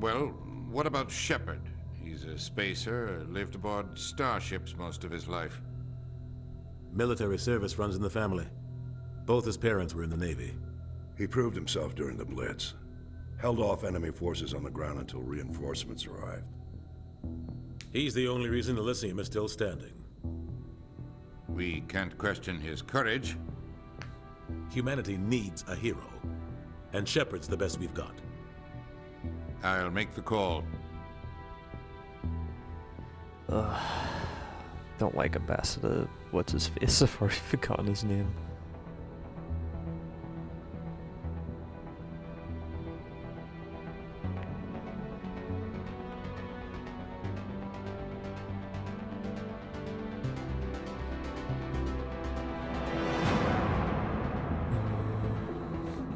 Well, what about Shepard? He's a spacer, lived aboard starships most of his life. Military service runs in the family. Both his parents were in the Navy. He proved himself during the Blitz. Held off enemy forces on the ground until reinforcements arrived. He's the only reason Elysium is still standing. We can't question his courage. Humanity needs a hero. And Shepard's the best we've got. I'll make the call. Don't like Ambassador. What's his face? I've already forgotten his name.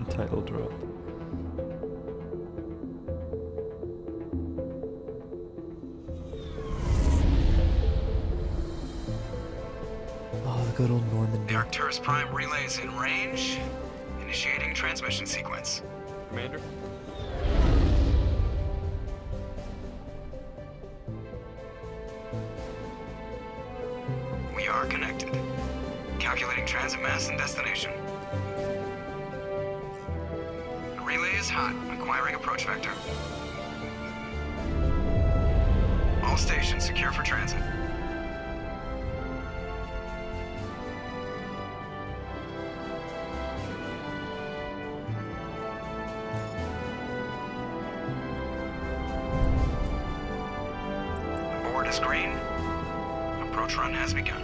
Title drop. Oh, the good old Normandy. The Arcturus Prime relay is in range. Initiating transmission sequence. Commander? We are connected. Calculating transit mass and destination. The relay is hot. Acquiring approach vector. All stations secure for transit. Board is green. Approach run has begun.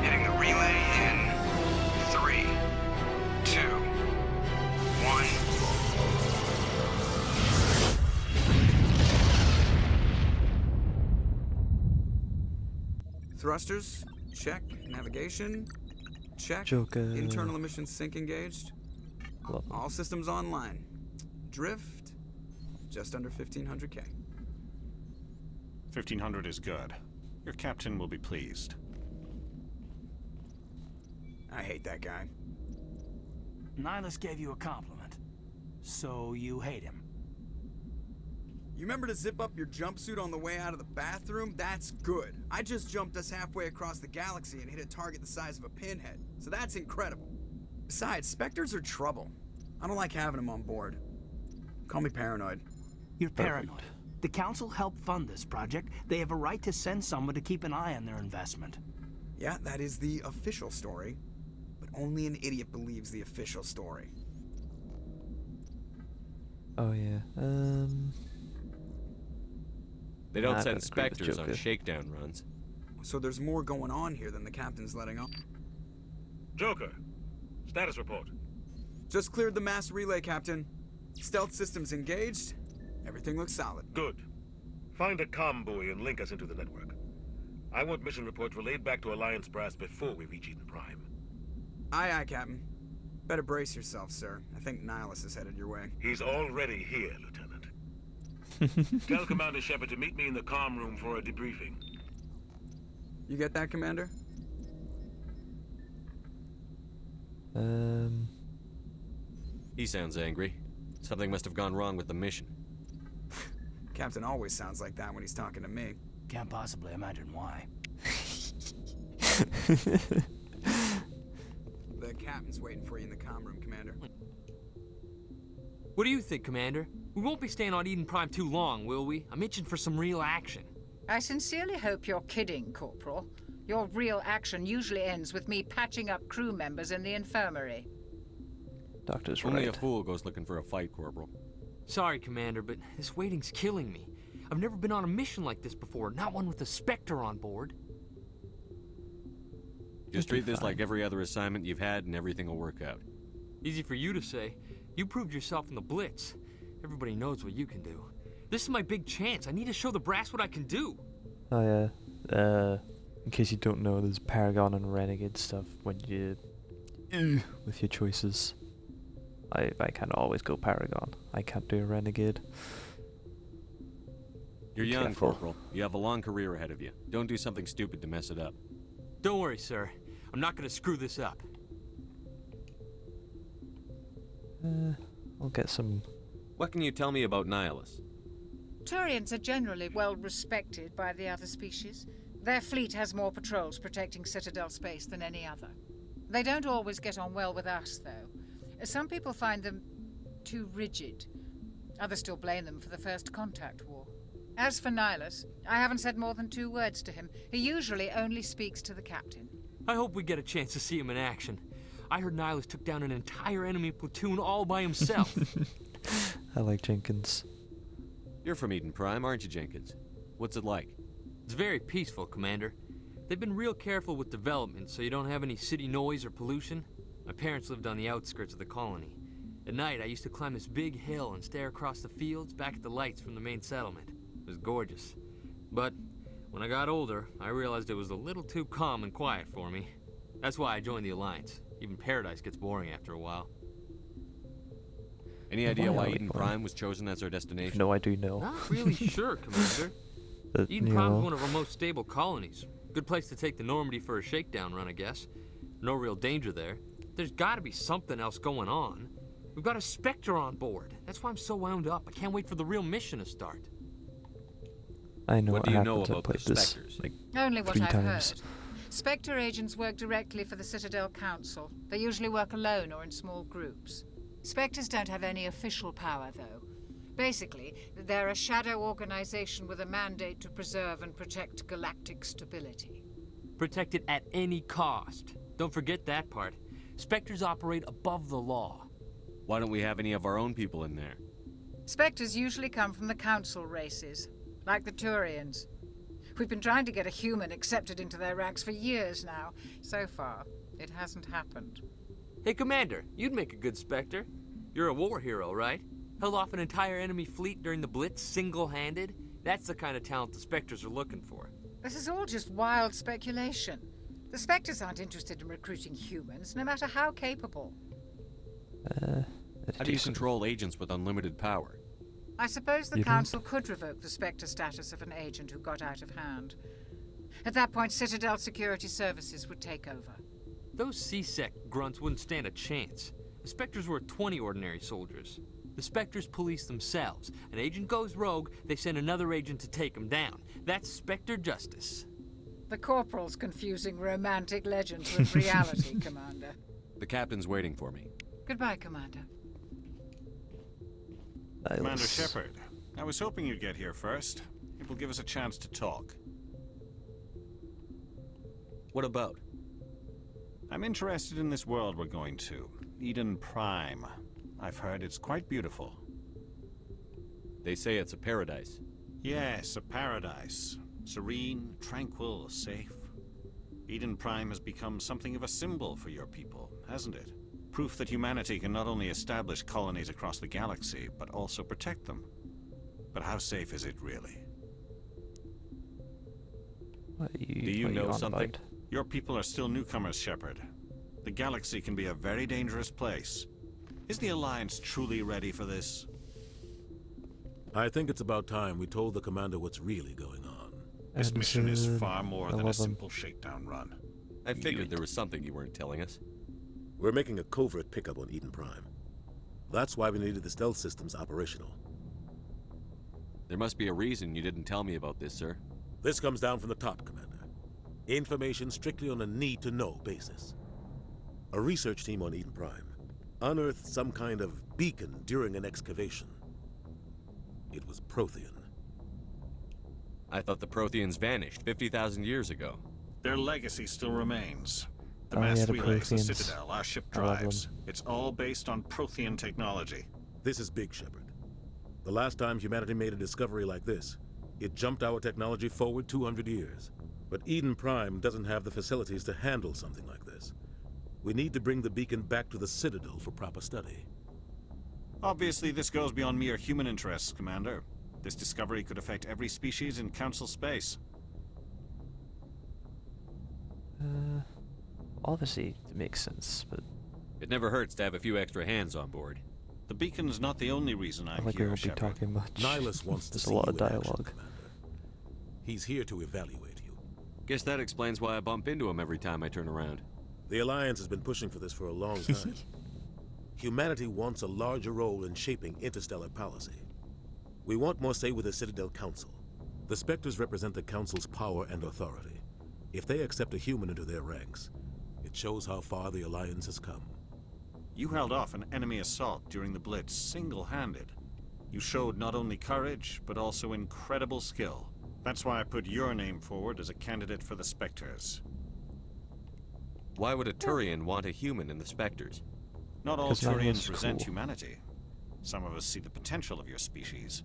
Hitting the relay in 3, 2, 1. Thrusters, check. Navigation, check. Joker. Internal emission sync engaged. Love him. All systems online. Drift, just under 1500K. 1500 is good. Your captain will be pleased. I hate that guy. Nihilus gave you a compliment. So you hate him. You remember to zip up your jumpsuit on the way out of the bathroom? That's good. I just jumped us halfway across the galaxy and hit a target the size of a pinhead. So that's incredible. Besides, Spectres are trouble. I don't like having them on board. Call me paranoid. You're paranoid. The Council helped fund this project. They have a right to send someone to keep an eye on their investment. Yeah, that is the official story. But only an idiot believes the official story. Oh yeah. They don't Nah, I send don't agree with Spectres on Joker. shakedown runs. So there's more going on here than the captain's letting on. Joker, status report. Just cleared the mass relay, Captain. Stealth systems engaged. Everything looks solid. Good. Find a comm buoy and link us into the network. I want mission reports relayed back to Alliance Brass before we reach Eden Prime. Aye, aye, Captain. Better brace yourself, sir. I think Nihilus is headed your way. He's already here, Lieutenant. Tell Commander Shepard to meet me in the comm room for a debriefing. You get that, Commander? He sounds angry. Something must have gone wrong with the mission. Captain always sounds like that when he's talking to me. Can't possibly imagine why. The captain's waiting for you in the comm room, Commander. What do you think, Commander? We won't be staying on Eden Prime too long, will we? I'm itching for some real action. I sincerely hope you're kidding, Corporal. Your real action usually ends with me patching up crew members in the infirmary. Doctor's Only right. a fool goes looking for a fight, Corporal. Sorry, Commander, but this waiting's killing me. I've never been on a mission like this before, not one with a Spectre on board. Just treat this like every other assignment you've had and everything will work out. Easy for you to say. You proved yourself in the Blitz. Everybody knows what you can do. This is my big chance. I need to show the brass what I can do. Oh yeah. In case you don't know, there's Paragon and Renegade stuff when you with your choices. I can always go Paragon. I can't do a Renegade. You're Be young, careful. Corporal. You have a long career ahead of you. Don't do something stupid to mess it up. Don't worry, sir. I'm not gonna screw this up. I'll get some. What can you tell me about Nihilus? Turians are generally well respected by the other species. Their fleet has more patrols protecting Citadel space than any other. They don't always get on well with us, though. Some people find them too rigid. Others still blame them for the First Contact War. As for Nihilus, I haven't said more than 2 words to him. He usually only speaks to the captain. I hope we get a chance to see him in action. I heard Nihilus took down an entire enemy platoon all by himself. I like Jenkins. You're from Eden Prime, aren't you, Jenkins? What's it like? It's very peaceful, Commander. They've been real careful with development, so you don't have any city noise or pollution. My parents lived on the outskirts of the colony. At night, I used to climb this big hill and stare across the fields back at the lights from the main settlement. It was gorgeous. But when I got older, I realized it was a little too calm and quiet for me. That's why I joined the Alliance. Even Paradise gets boring after a while. Any idea why are we Eden going? Prime was chosen as our destination? No, I do know. Not really sure, Commander. But, Eden you Prime's know, one of our most stable colonies. Good place to take the Normandy for a shakedown run, I guess. No real danger there. There's gotta be something else going on. We've got a Spectre on board. That's why I'm so wound up. I can't wait for the real mission to start. I know What what do you happens. know I about the played this Spectres? like Only what 3 I've times. heard. Spectre agents work directly for the Citadel Council. They usually work alone or in small groups. Spectres don't have any official power, though. Basically, they're a shadow organization with a mandate to preserve and protect galactic stability. Protect it at any cost. Don't forget that part. Spectres operate above the law. Why don't we have any of our own people in there? Spectres usually come from the Council races, like the Turians. We've been trying to get a human accepted into their ranks for years now. So far, it hasn't happened. Hey, Commander, you'd make a good Spectre. You're a war hero, right? Held off an entire enemy fleet during the Blitz single-handed? That's the kind of talent the Spectres are looking for. This is all just wild speculation. The Spectres aren't interested in recruiting humans, no matter how capable. How do you control agents with unlimited power? I suppose the You don't? Council could revoke the Spectre status of an agent who got out of hand. At that point, Citadel Security Services would take over. Those C-Sec grunts wouldn't stand a chance. The Spectres were 20 ordinary soldiers. The Spectres police themselves. An agent goes rogue, they send another agent to take him down. That's Spectre justice. The Corporal's confusing romantic legends with reality, Commander. The captain's waiting for me. Goodbye, Commander. Commander Shepard, I was hoping you'd get here first. It will give us a chance to talk. What about? I'm interested in this world we're going to, Eden Prime. I've heard it's quite beautiful. They say it's a paradise. Yes, a paradise. Serene, tranquil, safe. Eden Prime has become something of a symbol for your people, hasn't it? Proof that humanity can not only establish colonies across the galaxy, but also protect them. But how safe is it really? Do you know something? Your people are still newcomers, Shepard. The galaxy can be a very dangerous place. Is the Alliance truly ready for this? I think it's about time we told the commander what's really going on. This mission is Episode far more than a 11. simple shakedown run. I figured there was something you weren't telling us. We're making a covert pickup on Eden Prime. That's why we needed the stealth systems operational. There must be a reason you didn't tell me about this, sir. This comes down from the top, Commander. Information strictly on a need-to-know basis. A research team on Eden Prime unearthed some kind of beacon during an excavation. It was Prothean. I thought the Protheans vanished 50,000 years ago. Their legacy still remains. The Oh, yeah, mass the relays, the Protheans. Citadel, our ship I love drives. them. It's all based on Prothean technology. This is big, Shepard. The last time humanity made a discovery like this, it jumped our technology forward 200 years. But Eden Prime doesn't have the facilities to handle something like this. We need to bring the beacon back to the Citadel for proper study. Obviously, this goes beyond mere human interests, Commander. This discovery could affect every species in Council space. Obviously, it makes sense, but It never hurts to have a few extra hands on board. The beacon's not the only reason I I'm like we here, won't be Shepard. talking much. Nihilus wants to There's see a lot of you in action, dialogue. Commander. He's here to evaluate you. Guess that explains why I bump into him every time I turn around. The Alliance has been pushing for this for a long time. Humanity wants a larger role in shaping interstellar policy. We want more say with the Citadel Council. The Spectres represent the Council's power and authority. If they accept a human into their ranks, it shows how far the Alliance has come. You held off an enemy assault during the Blitz single-handed. You showed not only courage, but also incredible skill. That's why I put your name forward as a candidate for the Spectres. Why would a Turian want a human in the Spectres? Not all 'Cause that Turians was resent cool. humanity. Some of us see the potential of your species.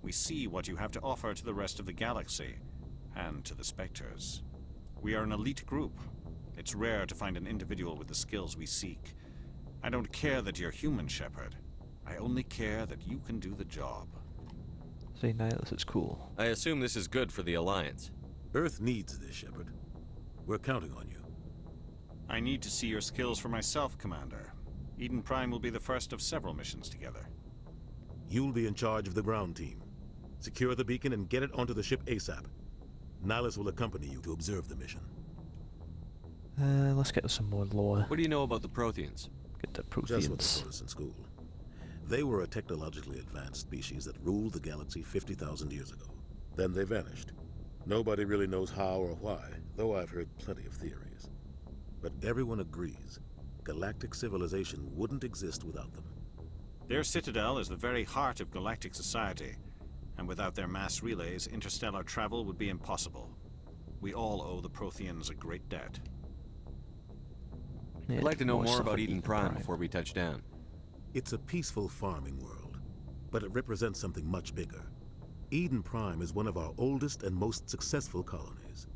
We see what you have to offer to the rest of the galaxy, and to the Spectres. We are an elite group. It's rare to find an individual with the skills we seek. I don't care that you're human, Shepard. I only care that you can do the job. See, now this is cool. I assume this is good for the Alliance. Earth needs this, Shepard. We're counting on you. I need to see your skills for myself, Commander. Eden Prime will be the first of several missions together. You'll be in charge of the ground team. Secure the beacon and get it onto the ship ASAP. Nihilus will accompany you to observe the mission. Let's get some more lore. What do you know about the Protheans? Get the Just what they Protheans. taught us in school. They were a technologically advanced species that ruled the galaxy 50,000 years ago. Then they vanished. Nobody really knows how or why, though I've heard plenty of theories. But everyone agrees galactic civilization wouldn't exist without them. Their citadel is the very heart of galactic society, and without their mass relays, interstellar travel would be impossible. We all owe the Protheans a great debt. Yeah, I'd like to know more stuff about on Eden Prime before we touch down. It's a peaceful farming world, but it represents something much bigger. Eden Prime is one of our oldest and most successful colonies.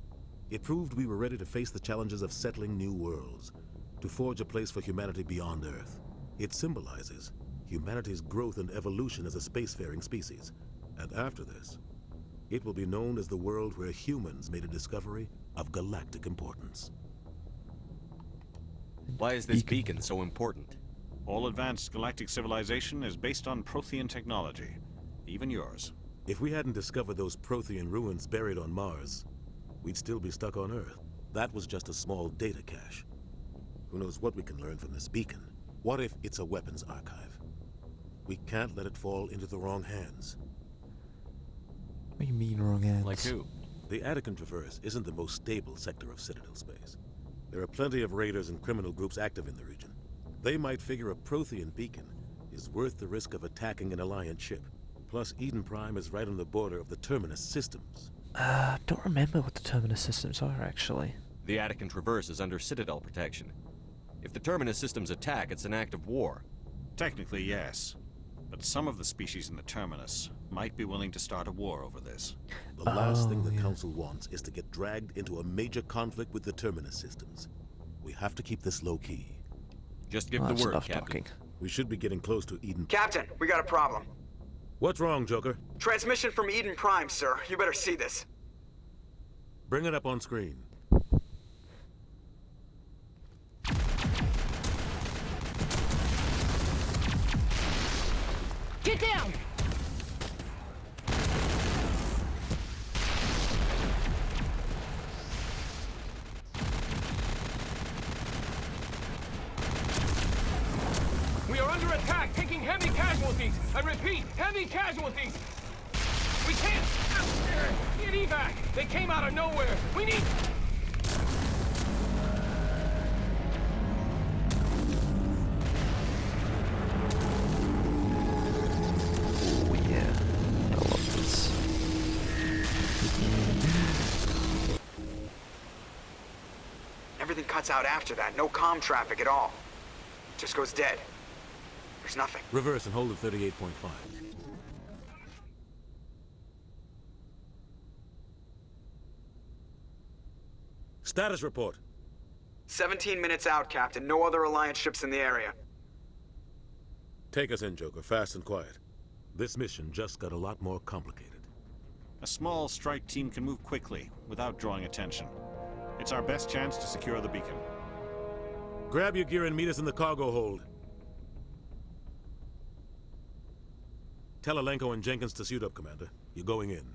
It proved we were ready to face the challenges of settling new worlds, to forge a place for humanity beyond Earth. It symbolizes humanity's growth and evolution as a spacefaring species. And after this, it will be known as the world where humans made a discovery of galactic importance. Why is this beacon so important? All advanced galactic civilization is based on Prothean technology, even yours. If we hadn't discovered those Prothean ruins buried on Mars, we'd still be stuck on Earth. That was just a small data cache. Who knows what we can learn from this beacon? What if it's a weapons archive? We can't let it fall into the wrong hands. What do you mean wrong hands? Like who? The Attican Traverse isn't the most stable sector of Citadel space. There are plenty of raiders and criminal groups active in the region. They might figure a Prothean beacon is worth the risk of attacking an Alliance ship. Plus, Eden Prime is right on the border of the Terminus systems. Don't remember what the Terminus systems are, actually. The Attican Traverse is under Citadel protection. If the Terminus systems attack, it's an act of war. Technically, yes. But some of the species in the Terminus might be willing to start a war over this. The last thing the Council wants is to get dragged into a major conflict with the Terminus systems. We have to keep this low-key. Just give That's the word, enough Captain. talking. We should be getting close to Eden. Captain, we got a problem. What's wrong, Joker? Transmission from Eden Prime, sir. You better see this. Bring it up on screen. Get down! We are under attack, taking heavy casualties. I repeat, heavy casualties. We can't get evac. They came out of nowhere. We need... Oh yeah, I love this. Everything cuts out after that. No comm traffic at all. Just goes dead. There's nothing. Reverse and hold at 38.5. Status report. 17 minutes out, Captain. No other Alliance ships in the area. Take us in, Joker, fast and quiet. This mission just got a lot more complicated. A small strike team can move quickly, without drawing attention. It's our best chance to secure the beacon. Grab your gear and meet us in the cargo hold. Tell Alenko and Jenkins to suit up, Commander. You're going in.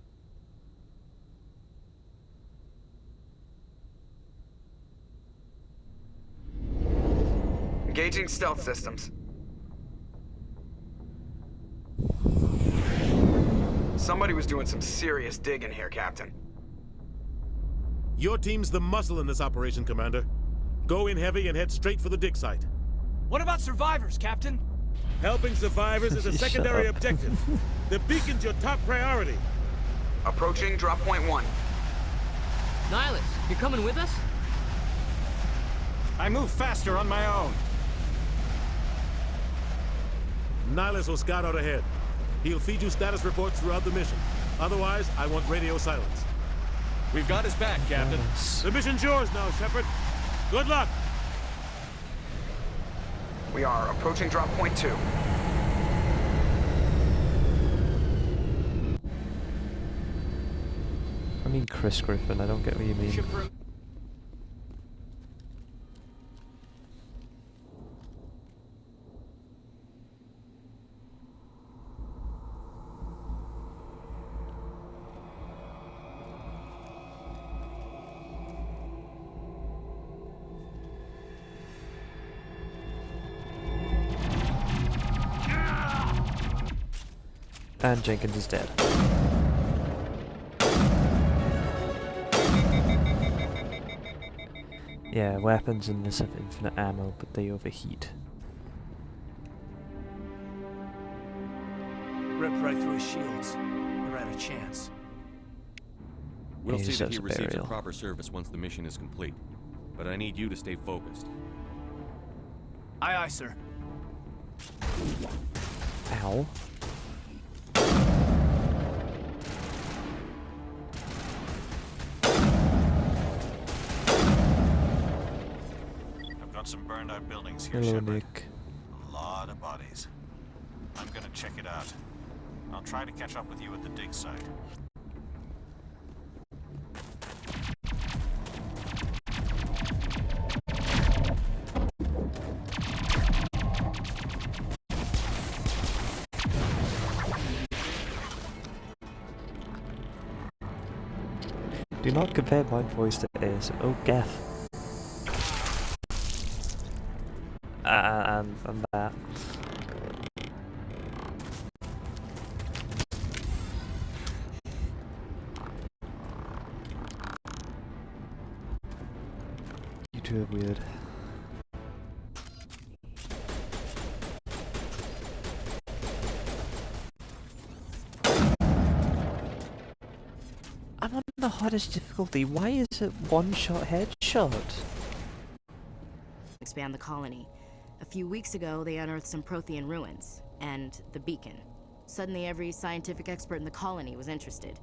Engaging stealth systems. Somebody was doing some serious digging here, Captain. Your team's the muscle in this operation, Commander. Go in heavy and head straight for the dig site. What about survivors, Captain? Helping survivors is a secondary objective. The beacon's your top priority. Approaching drop point 1. Nihilus, you coming with us? I move faster on my own. Nihilus will scout out ahead. He'll feed you status reports throughout the mission. Otherwise, I want radio silence. We've got his back, Captain. The mission's yours now, Shepard. Good luck. We are approaching drop point 2. I mean Chris Griffin, I don't get what you mean. And Jenkins is dead. Yeah, weapons in this have infinite ammo, but they overheat. Ripped right through his shields. Never had a chance. We'll He see that deserves he a receives a burial. proper service once the mission is complete. But I need you to stay focused. Aye, aye, sir. Ow. I've got some burned out buildings here, Hello, Shepard. Nick. A lot of bodies. I'm gonna check it out. I'll try to catch up with you at the dig site. Do not compare my voice to his. Oh, Geth. And that. You two are weird. I'm on the hardest difficulty. Why is it one-shot headshot? Expand the colony. A few weeks ago, they unearthed some Prothean ruins, and the beacon. Suddenly, every scientific expert in the colony was interested.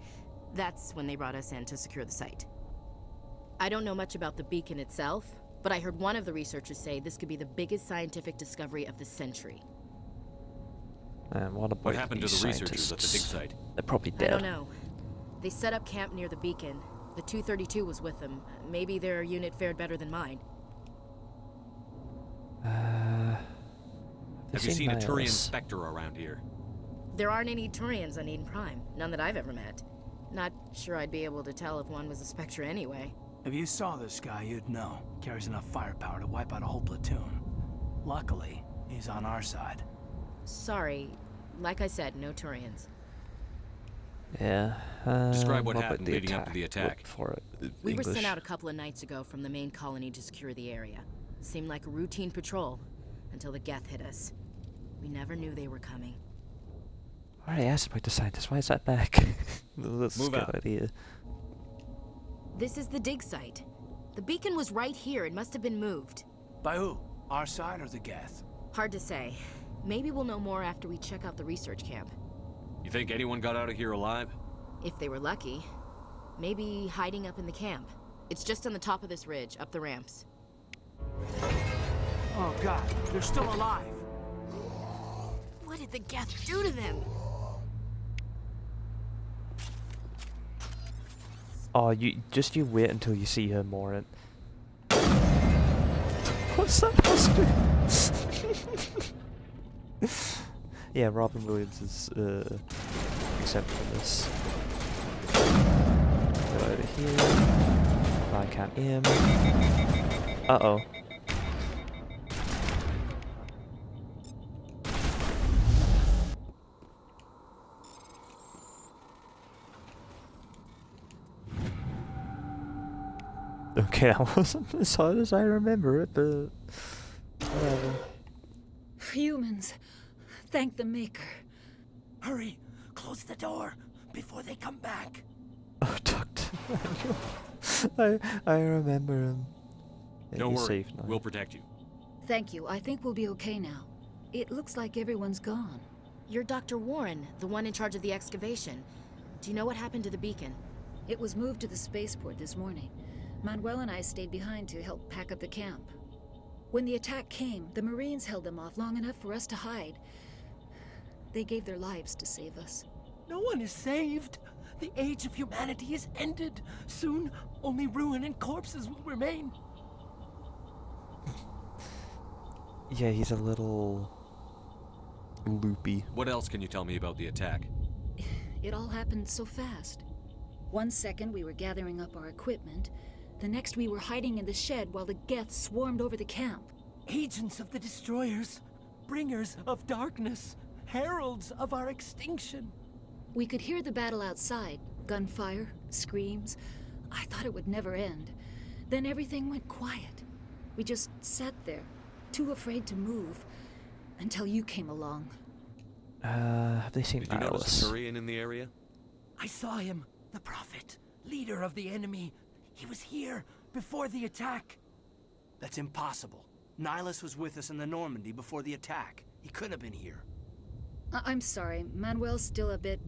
That's when they brought us in to secure the site. I don't know much about the beacon itself, but I heard one of the researchers say this could be the biggest scientific discovery of the century. And What happened to the researchers at the dig site? They're probably I dead. don't know. They set up camp near the beacon. The 232 was with them. Maybe their unit fared better than mine. Have you seen a Turian Spectre around here? There aren't any Turians on Eden Prime. None that I've ever met. Not sure I'd be able to tell if one was a Spectre anyway. If you saw this guy, you'd know. Carries enough firepower to wipe out a whole platoon. Luckily, he's on our side. Sorry. Like I said, no Turians. Yeah. Describe what about happened the leading up to the attack. Look for it. We were English. sent out a couple of nights ago from the main colony to secure the area. Seemed like a routine patrol, until the Geth hit us. We never knew they were coming. I already asked about the scientist. Why is that back? That's a Move good out. idea. This is the dig site. The beacon was right here. It must have been moved. By who? Our side or the Geth? Hard to say. Maybe we'll know more after we check out the research camp. You think anyone got out of here alive? If they were lucky. Maybe hiding up in the camp. It's just on the top of this ridge, up the ramps. Oh god, they're still alive. What did the Geth do to them? Oh, you wait until you see her more. And what's that supposed to? Yeah, Robin Williams is exempt from this. Go over here. I can't aim. Uh oh. Okay, that wasn't as hard as I remember it, but whatever. Humans, thank the Maker. Hurry, close the door before they come back. Oh, Dr. Manuel. I remember him. Yeah, Don't you're worry, safe now. we'll protect you. Thank you. I think we'll be okay now. It looks like everyone's gone. You're Dr. Warren, the one in charge of the excavation. Do you know what happened to the beacon? It was moved to the spaceport this morning. Manuel and I stayed behind to help pack up the camp. When the attack came, the Marines held them off long enough for us to hide. They gave their lives to save us. No one is saved. The age of humanity is ended. Soon, only ruin and corpses will remain. Yeah, he's a little loopy. What else can you tell me about the attack? It all happened so fast. 1 second we were gathering up our equipment. The next we were hiding in the shed while the Geth swarmed over the camp. Agents of the destroyers, bringers of darkness, heralds of our extinction. We could hear the battle outside. Gunfire, screams. I thought it would never end. Then everything went quiet. We just sat there, too afraid to move, until you came along. Have they seen Did you notice a Alice? Turian in the area? I saw him, the Prophet, leader of the enemy. He was here before the attack. That's impossible. Nihilus was with us in the Normandy before the attack. He couldn't have been here. I'm sorry, Manuel's still a bit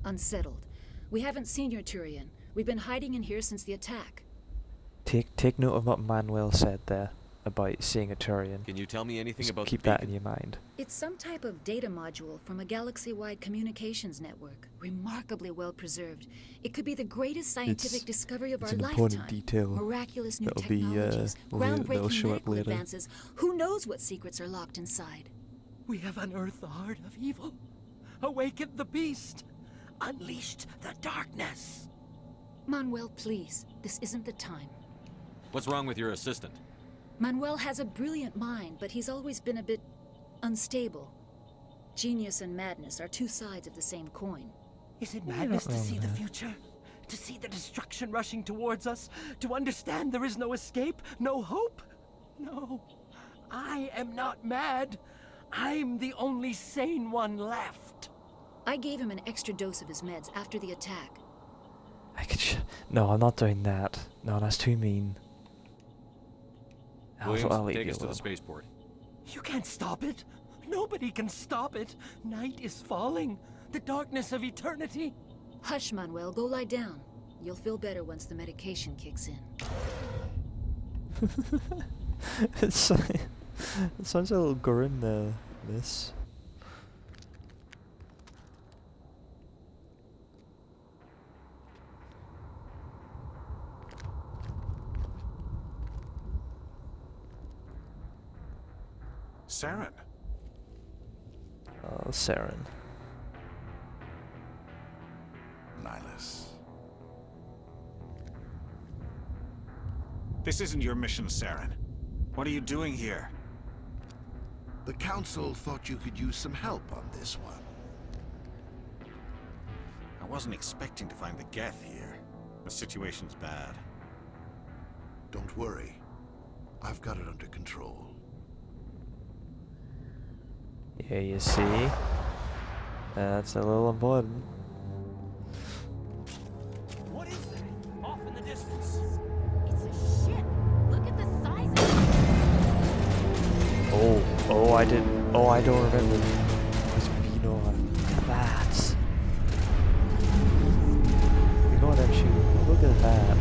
unsettled. We haven't seen your Turian. We've been hiding in here since the attack. Take note of what Manuel said there about seeing a Turian. Can you tell me anything Just about keep the that beacon? in your mind. It's some type of data module from a galaxy-wide communications network. Remarkably well preserved. It could be the greatest scientific discovery of our an lifetime. important detail Miraculous new that'll be, technologies, that'll groundbreaking show up medical later. advances. Who knows what secrets are locked inside? We have unearthed the heart of evil, awakened the beast, unleashed the darkness. Manuel, please. This isn't the time. What's wrong with your assistant? Manuel has a brilliant mind, but he's always been a bit unstable. Genius and madness are two sides of the same coin. Is it madness to see the future? To see the destruction rushing towards us? To understand there is no escape? No hope? No. I am not mad. I'm the only sane one left. I gave him an extra dose of his meds after the attack. No, I'm not doing that. No, that's too mean. Williams, I'll leave take you us to the alone. spaceport. You can't stop it. Nobody can stop it. Night is falling. The darkness of eternity. Hush, Manuel. Go lie down. You'll feel better once the medication kicks in. It sounds a little grim there, miss. Saren. Oh, Saren. Nihilus. This isn't your mission, Saren. What are you doing here? The Council thought you could use some help on this one. I wasn't expecting to find the Geth here. The situation's bad. Don't worry. I've got it under control. Yeah, you see? That's a little important. What is it? Off in the distance. It's a ship. Look at the size of it. I don't remember. It's Beano. Look at that. We go on there shooting. Look at that.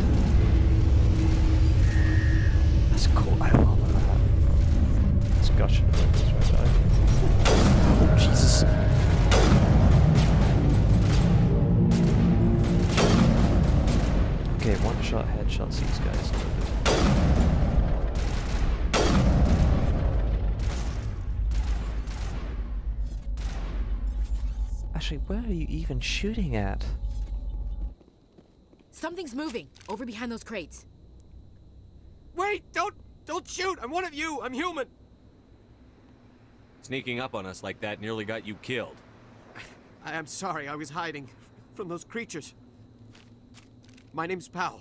That's cool. I love that. It's gushing about this right now. Oh, Jesus. Okay, one shot headshots these guys. Actually, where are you even shooting at? Something's moving over behind those crates. Wait! Don't shoot! I'm one of you! I'm human! Sneaking up on us like that nearly got you killed. I'm sorry, I was hiding from those creatures. My name's Powell.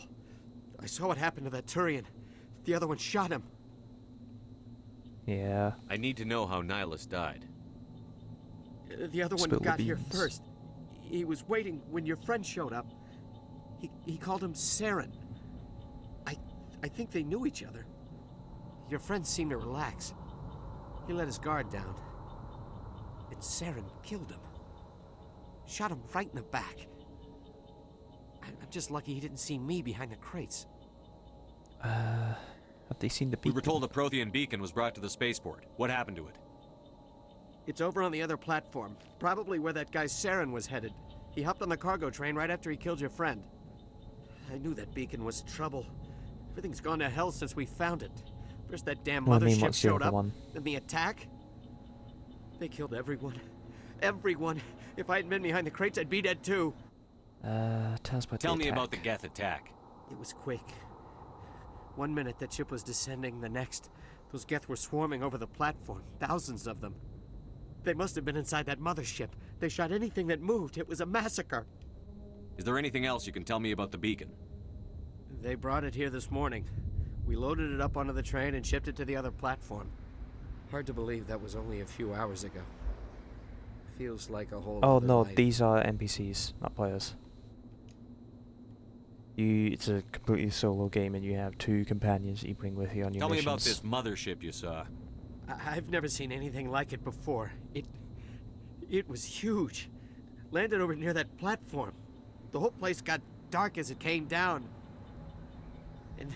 I saw what happened to that Turian. The other one shot him. Yeah. I need to know how Nihilus died. The other one Spill the got here beans. first. He was waiting when your friend showed up. He called him Saren. I think they knew each other. Your friend seemed to relax. He let his guard down. And Saren killed him. Shot him right in the back. I'm just lucky he didn't see me behind the crates. Have they seen the We beacon? were told a Prothean beacon was brought to the spaceport. What happened to it? It's over on the other platform. Probably where that guy Saren was headed. He hopped on the cargo train right after he killed your friend. I knew that beacon was trouble. Everything's gone to hell since we found it. First that damn Well, I mean, mothership what's the showed other up, one? then the attack. They killed everyone. Everyone. If I hadn't been behind the crates, I'd be dead too. Tell us about Tell the me attack. about the Geth attack. It was quick. 1 minute that ship was descending, the next, those Geth were swarming over the platform. Thousands of them. They must have been inside that mothership. They shot anything that moved. It was a massacre. Is there anything else you can tell me about the beacon? They brought it here this morning. We loaded it up onto the train and shipped it to the other platform. Hard to believe that was only a few hours ago. Feels like a whole Oh other no, life. these are NPCs, not players. It's a completely solo game, and you have 2 companions that you bring with you on your Tell me missions. about this mothership you saw. I've never seen anything like it before. It was huge. Landed over near that platform. The whole place got dark as it came down. And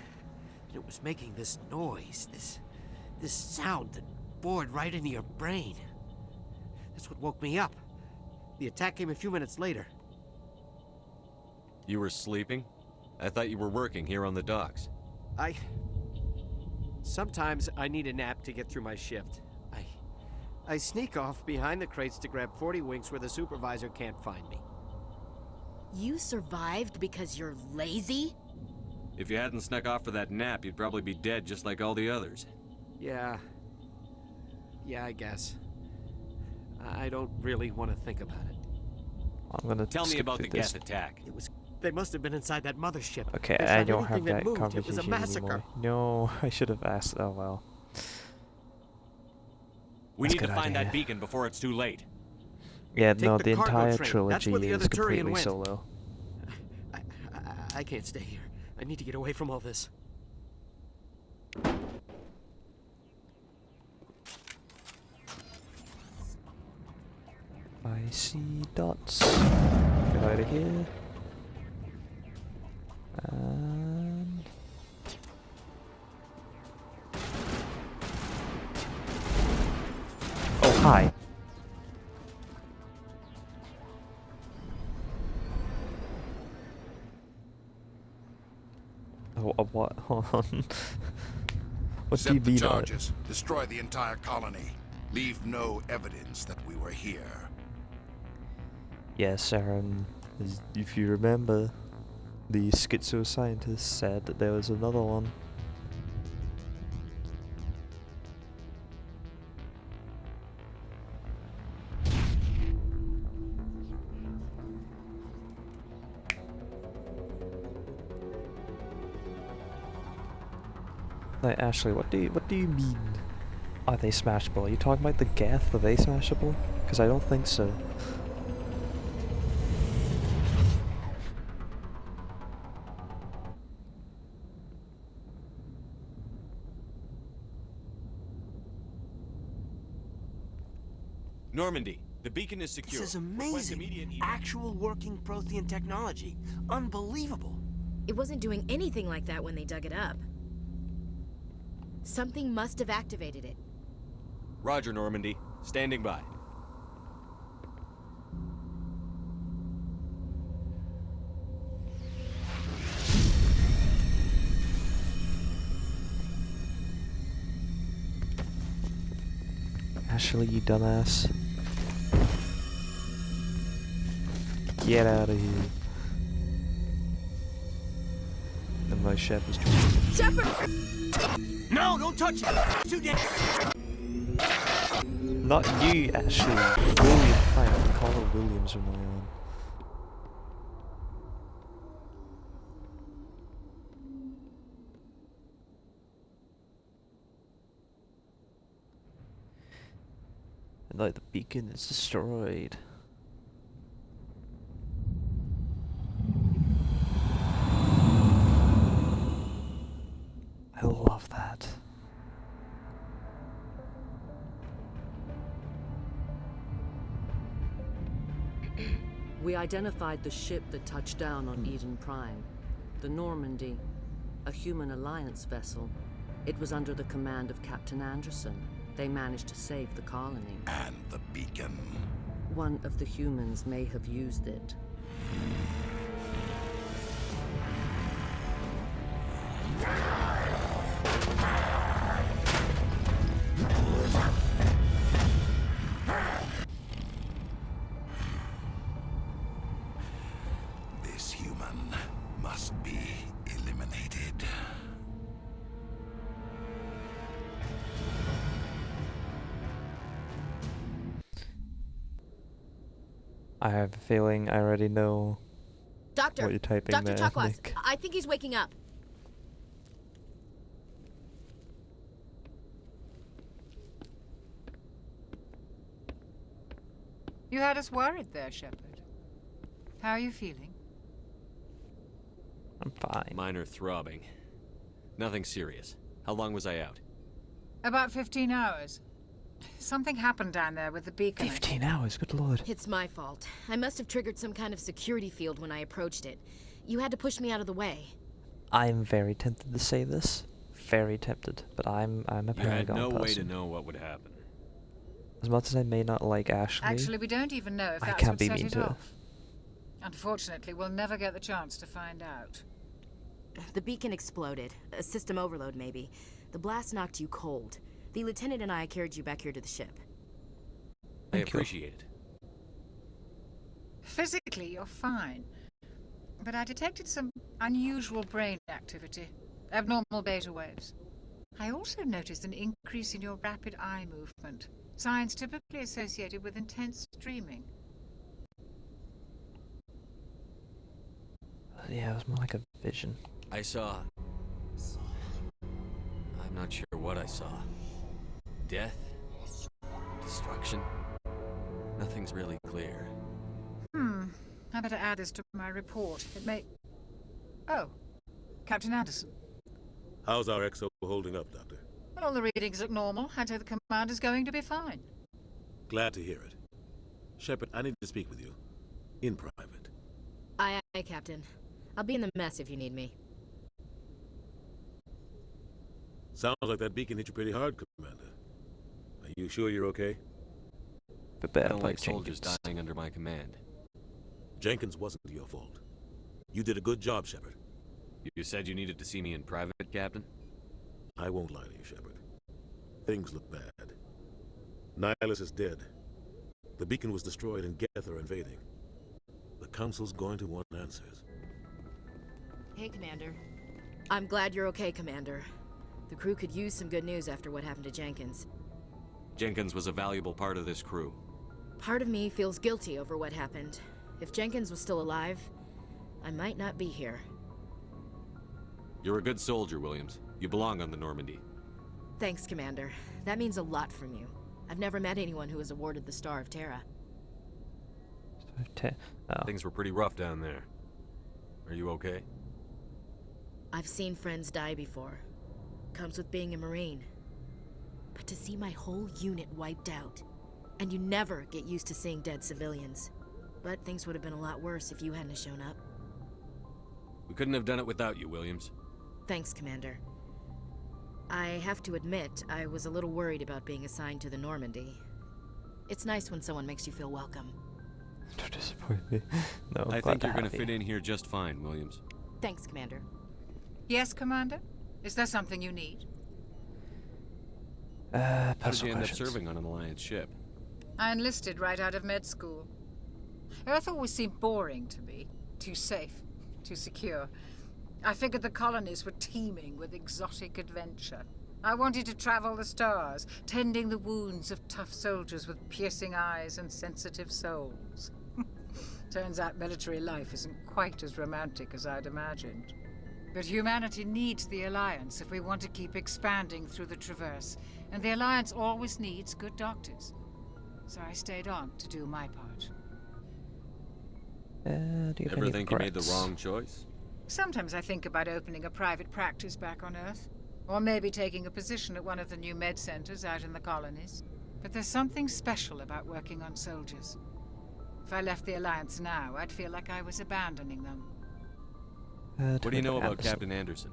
it was making this noise, this sound that bored right into your brain. That's what woke me up. The attack came a few minutes later. You were sleeping? I thought you were working here on the docks. Sometimes I need a nap to get through my shift. I sneak off behind the crates to grab 40 winks where the supervisor can't find me. You survived because you're lazy? If you hadn't snuck off for that nap, you'd probably be dead just like all the others. Yeah, I guess. I don't really want to think about it. I'm gonna Tell me skip about the through this. Geth attack. They must have been inside that mothership. Okay, They I shot don't have anything that moved. It was a conversation massacre. anymore. No, I should have asked. Oh well. We That's need a to good find idea. that beacon before it's too late. Yeah, Take no, the the cargo entire train. That's trilogy where the is other Turian completely went. solo. I can't stay here. I need to get away from all this. I see dots. Get out of here. And oh, hi. Oh, what? Hold on. What do you Accept the mean on it? charges. Destroy the entire colony. Leave no evidence that we were here. Yes, Aaron. If you remember, the schizo scientist said that there was another one. Like, Ashley, what do you mean? Are they smashable? Are you talking about the Geth? Are they smashable? Because I don't think so. Normandy, the beacon is secure. This is Request amazing. immediate Actual working Prothean technology. Unbelievable. It wasn't doing anything like that when they dug it up. Something must have activated it. Roger, Normandy. Standing by. Ashley, you dumbass. Get out of here. And my chef is trying. Shepard! No, don't touch it! Too dead! Not you, Ashley. William. I have to call her Williams from now on. Like the beacon is destroyed. I love that. We identified the ship that touched down on Eden Prime. The Normandy, a human alliance vessel. It was under the command of Captain Anderson. They managed to save the colony. And the beacon. One of the humans may have used it. This human must be eliminated. I have a feeling I already know Doctor, what you're typing Dr. there, Chakwas, Nick. I think he's waking up. You had us worried there, Shepard. How are you feeling? I'm fine. Minor throbbing. Nothing serious. How long was I out? About 15 hours. Something happened down there with the beacon. 15 hours, good lord. It's my fault. I must have triggered some kind of security field when I approached it. You had to push me out of the way. I'm very tempted to say this. Very tempted, but I'm a You Paragon had no person. way to know what would happen. As much as I may not like Ashley, Actually, we don't even know if I that's can't what be set mean it to her. off. Unfortunately, we'll never get the chance to find out. The beacon exploded. A system overload, maybe. The blast knocked you cold. The lieutenant and I carried you back here to the ship. I appreciate it. Physically, you're fine. But I detected some unusual brain activity. Abnormal beta waves. I also noticed an increase in your rapid eye movement. Signs typically associated with intense dreaming. Yeah, it was more like a vision. I saw... I'm not sure what I saw. Death? Destruction? Nothing's really clear. I better add this to my report. It may... Oh, Captain Anderson. How's our XO holding up, Doctor? Well, all the readings look normal. I'd say the commander's going to be fine. Glad to hear it. Shepard, I need to speak with you. In private. Aye, Captain. I'll be in the mess if you need me. Sounds like that beacon hit you pretty hard, Commander. Are you sure you're okay? But I don't like soldiers dying under my command. Jenkins wasn't your fault. You did a good job, Shepard. You said you needed to see me in private, Captain? I won't lie to you, Shepard. Things look bad. Nihilus is dead. The beacon was destroyed and Geth are invading. The Council's going to want answers. Hey, Commander. I'm glad you're okay, Commander. The crew could use some good news after what happened to Jenkins. Jenkins was a valuable part of this crew. Part of me feels guilty over what happened. If Jenkins was still alive, I might not be here. You're a good soldier, Williams. You belong on the Normandy. Thanks, Commander. That means a lot from you. I've never met anyone who was awarded the Star of Terra. Things were pretty rough down there. Are you okay? I've seen friends die before. Comes with being a Marine. But to see my whole unit wiped out, and you never get used to seeing dead civilians. But things would have been a lot worse if you hadn't shown up. We couldn't have done it without you, Williams. Thanks, Commander. I have to admit, I was a little worried about being assigned to the Normandy. It's nice when someone makes you feel welcome. Don't disappoint me. No, I'm I glad think to you're going have to fit you. in here just fine, Williams. Thanks, Commander. Yes, Commander? Is there something you need? How did personal you end up questions. serving on an Alliance ship? I enlisted right out of med school. Earth always seemed boring to me. Too safe, too secure. I figured the colonies were teeming with exotic adventure. I wanted to travel the stars, tending the wounds of tough soldiers with piercing eyes and sensitive souls. Turns out military life isn't quite as romantic as I'd imagined. But humanity needs the Alliance if we want to keep expanding through the Traverse, and the Alliance always needs good doctors. so I stayed on to do my part. Do you have Ever any think you made the regrets? wrong choice? Sometimes I think about opening a private practice back on Earth, or maybe taking a position at one of the new med centers out in the colonies. But there's something special about working on soldiers. If I left the Alliance now, I'd feel like I was abandoning them. What do you know about Captain Anderson?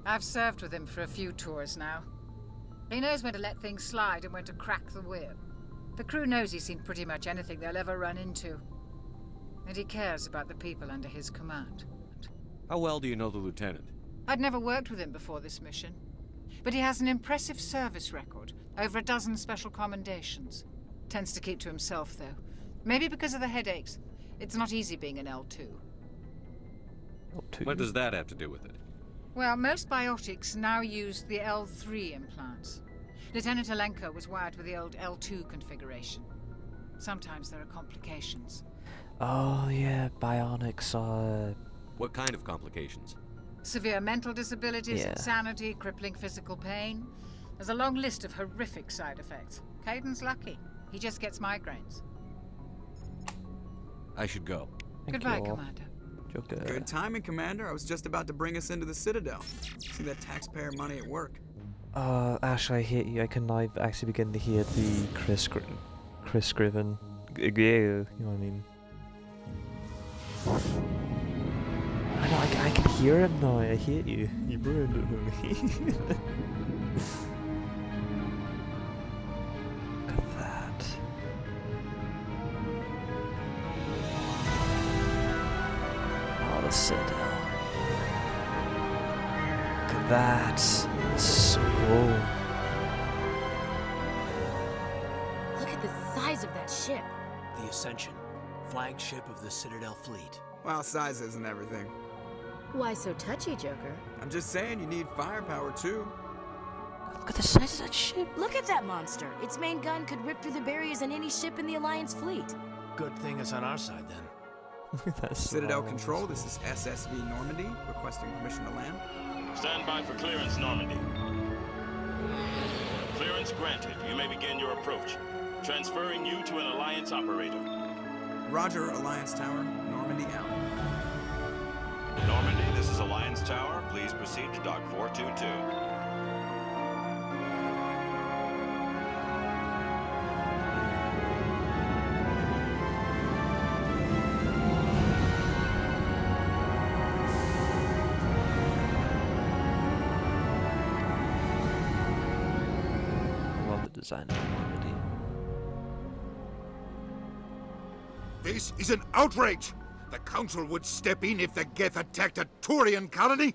I've served with him for a few tours now. He knows when to let things slide and when to crack the whip. The crew knows he's seen pretty much anything they'll ever run into. And he cares about the people under his command. How well do you know the lieutenant? I'd never worked with him before this mission. But he has an impressive service record, over a dozen special commendations. Tends to keep to himself, though. Maybe because of the headaches. It's not easy being an L2. What does that have to do with it? Well, most biotics now use the L3 implants. Lieutenant Alenko was wired with the old L2 configuration. Sometimes there are complications. Oh yeah, bionics are... What kind of complications? Severe mental disabilities, Yeah. insanity, crippling physical pain. There's a long list of horrific side effects. Caden's lucky. He just gets migraines. I should go. Goodbye, Commander. Joker. Good timing, Commander. I was just about to bring us into the Citadel. See that taxpayer money at work. Ash, I hate you. I can now actually begin to hear the Chris Scriven. You know what I mean? I know, I can hear him now. I hate you. You ruined it for me. Look at that. Oh, the Citadel. Look at that. It's so cool. Look at the size of that ship. The Ascension, flagship of the Citadel fleet. Well, size isn't everything. Why so touchy, Joker? I'm just saying you need firepower, too. Look at the size of that ship. Look at that monster. Its main gun could rip through the barriers in any ship in the Alliance fleet. Good thing it's on our side, then. Look at that Citadel small. Control, this is SSV Normandy, requesting permission to land. Stand by for clearance, Normandy. Clearance granted. You may begin your approach. Transferring you to an Alliance operator. Roger, Alliance Tower, Normandy out. Normandy, this is Alliance Tower. Please proceed to Dock 422. I love the design of the Normandy. This is an outrage! The Council would step in if the Geth attacked a Turian colony?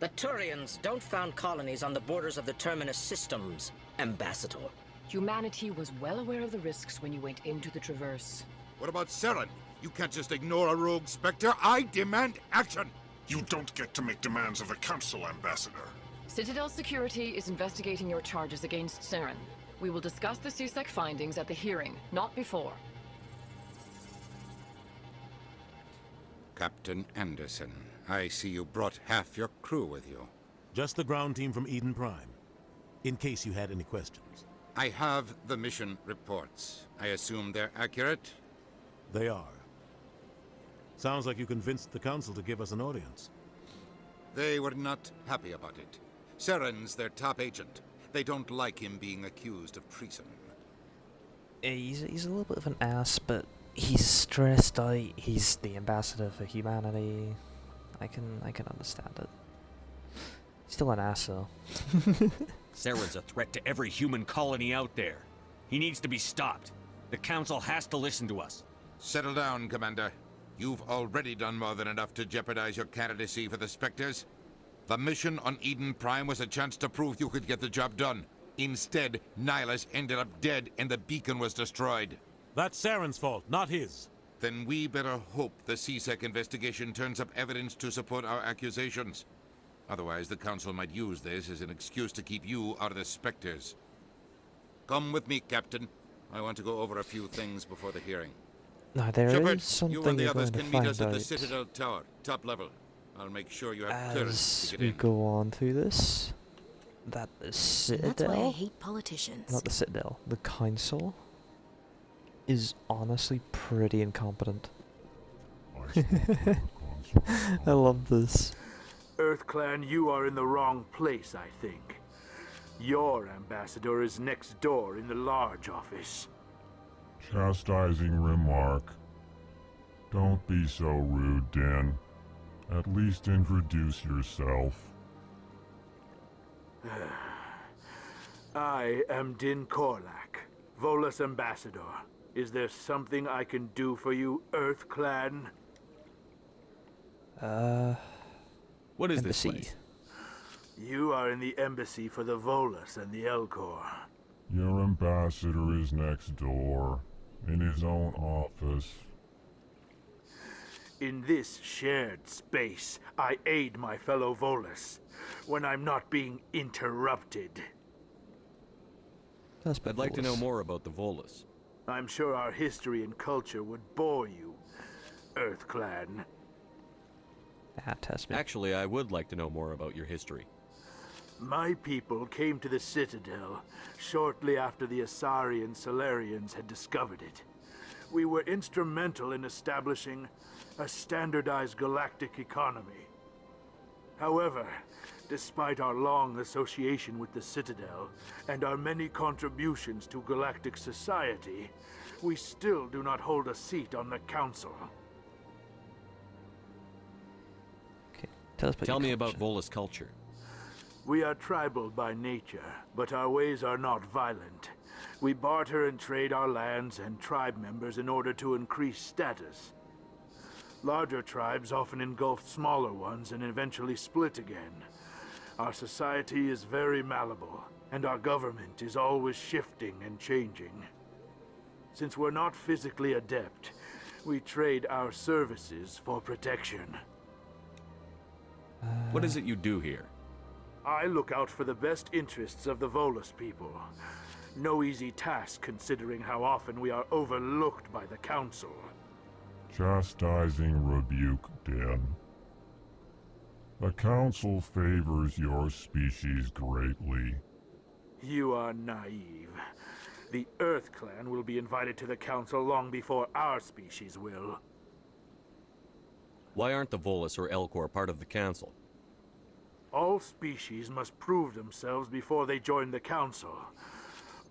The Turians don't found colonies on the borders of the Terminus systems, Ambassador. Humanity was well aware of the risks when you went into the Traverse. What about Saren? You can't just ignore a rogue Spectre. I demand action! You don't get to make demands of the Council, Ambassador. Citadel Security is investigating your charges against Saren. We will discuss the CSEC findings at the hearing, not before. Captain Anderson, I see you brought half your crew with you. Just the ground team from Eden Prime, in case you had any questions. I have the mission reports. I assume they're accurate? They are. Sounds like you convinced the Council to give us an audience. They were not happy about it. Saren's their top agent. They don't like him being accused of treason. He's a little bit of an ass, but he's stressed out. He's the ambassador for humanity. I can understand it. Still an ass though. Saren's a threat to every human colony out there. He needs to be stopped. The Council has to listen to us. Settle down, Commander. You've already done more than enough to jeopardize your candidacy for the Spectres. The mission on Eden Prime was a chance to prove you could get the job done. Instead, Nihilus ended up dead and the beacon was destroyed. That's Saren's fault, not his. Then we better hope the CSEC investigation turns up evidence to support our accusations. Otherwise, the Council might use this as an excuse to keep you out of the Spectres. Come with me, Captain. I want to go over a few things before the hearing. No, there Shepard, is something you and the you're others going to can meet find us at the out Citadel Tower, top level. I'll make sure you have clearance as to get we in. go on through this. that the And that's why I Citadel, hate politicians. not the Citadel, the Council, is honestly pretty incompetent. I love this. EarthClan, you are in the wrong place, I think. Your ambassador is next door in the large office. Chastising remark. Don't be so rude, Din. At least introduce yourself. I am Din Korlak, Volus ambassador. Is there something I can do for you, EarthClan? What is embassy. this place? You are in the embassy for the Volus and the Elcor. Your ambassador is next door, in his own office. In this shared space, I aid my fellow Volus when I'm not being interrupted. I'd like to know more about the Volus. I'm sure our history and culture would bore you, EarthClan. Actually, I would like to know more about your history. My people came to the Citadel shortly after the Asari and Solarians had discovered it. We were instrumental in establishing a standardized galactic economy. However, despite our long association with the Citadel and our many contributions to galactic society, we still do not hold a seat on the Council. Tell me about Volus culture. We are tribal by nature, but our ways are not violent. We barter and trade our lands and tribe members in order to increase status. Larger tribes often engulf smaller ones and eventually split again. Our society is very malleable, and our government is always shifting and changing. Since we're not physically adept, we trade our services for protection. What is it you do here? I look out for the best interests of the Volus people. No easy task considering how often we are overlooked by the Council. Chastising rebuke, Din. The Council favors your species greatly. You are naive. The EarthClan will be invited to the Council long before our species will. Why aren't the Volus or Elcor part of the Council? All species must prove themselves before they join the Council.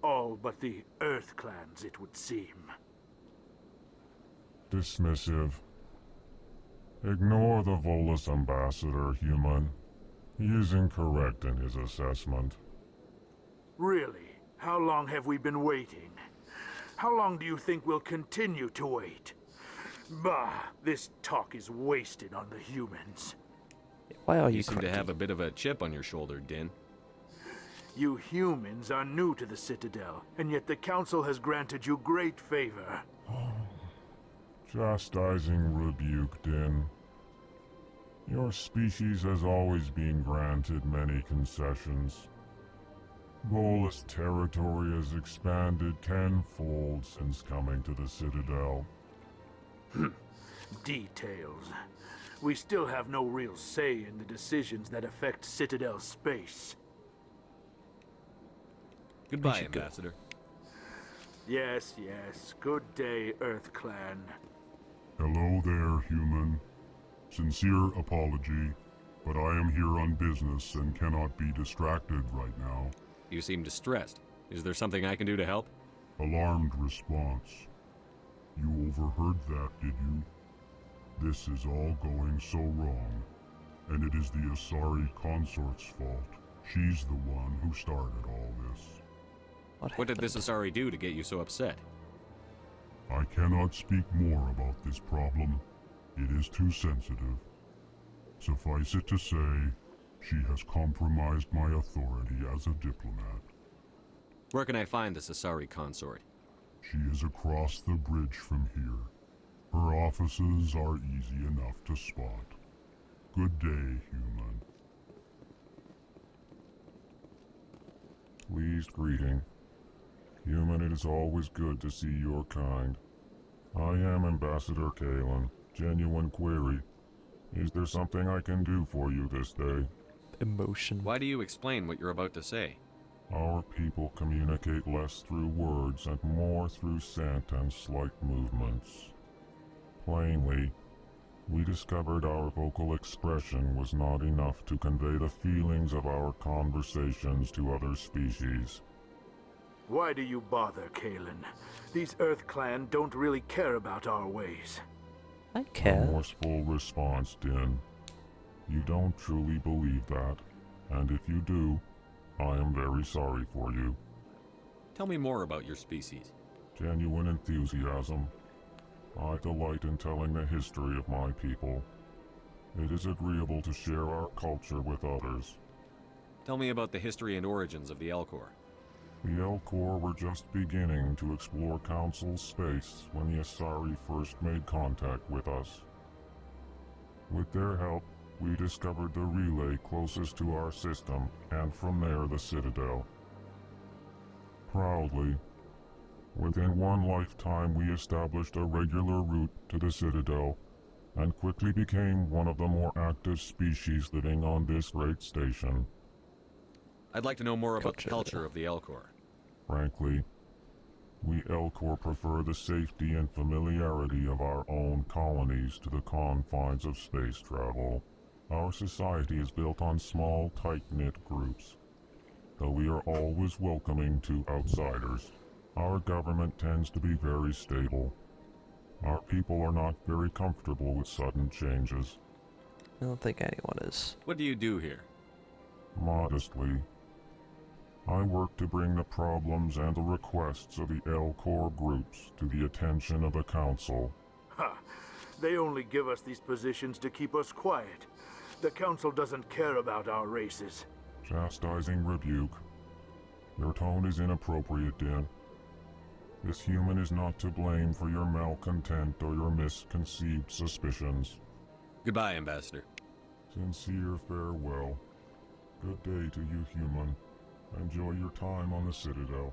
All but the EarthClans, it would seem. Dismissive. Ignore the Volus ambassador, human. He is incorrect in his assessment. Really? How long have we been waiting? How long do you think we'll continue to wait? Bah, this talk is wasted on the humans. Why are You you seem to have a bit of a chip on your shoulder, Din. You humans are new to the Citadel, and yet the Council has granted you great favor. Chastising rebuke, Din. Your species has always been granted many concessions. Volus territory has expanded tenfold since coming to the Citadel. Details. We still have no real say in the decisions that affect Citadel space. Goodbye, Ambassador. Yes, yes. Good day, EarthClan. Hello there, human. Sincere apology, but I am here on business and cannot be distracted right now. You seem distressed. Is there something I can do to help? Alarmed response. You overheard that, did you? This is all going so wrong, and it is the Asari consort's fault. She's the one who started all this. What did this Asari do to get you so upset? I cannot speak more about this problem. It is too sensitive. Suffice it to say, she has compromised my authority as a diplomat. Where can I find this Asari consort? She is across the bridge from here. Her offices are easy enough to spot. Good day, human. Pleased greeting. Human, it is always good to see your kind. I am Ambassador Kalen. Genuine query. Is there something I can do for you this day? emotion. Why do you explain what you're about to say? Our people communicate less through words and more through scent and slight movements. Plainly, we discovered our vocal expression was not enough to convey the feelings of our conversations to other species. Why do you bother, Kalen? These Earth Clan don't really care about our ways. I care. A forceful response, Din. You don't truly believe that, and if you do, I am very sorry for you. Tell me more about your species. Genuine enthusiasm. I delight in telling the history of my people. It is agreeable to share our culture with others. Tell me about the history and origins of the Elcor. The Elcor were just beginning to explore Council space when the Asari first made contact with us. With their help, we discovered the relay closest to our system, and from there the Citadel. Proudly, within one lifetime we established a regular route to the Citadel, and quickly became one of the more active species living on this great station. I'd like to know more about the culture of the Elcor. Frankly, we Elcor prefer the safety and familiarity of our own colonies to the confines of space travel. Our society is built on small, tight-knit groups. Though we are always welcoming to outsiders, our government tends to be very stable. Our people are not very comfortable with sudden changes. I don't think anyone is. What do you do here? Modestly, I work to bring the problems and the requests of the Elcor groups to the attention of the Council. Ha! They only give us these positions to keep us quiet. The Council doesn't care about our races. Chastising rebuke. Your tone is inappropriate, Din. This human is not to blame for your malcontent or your misconceived suspicions. Goodbye, Ambassador. Sincere farewell. Good day to you, human. Enjoy your time on the Citadel.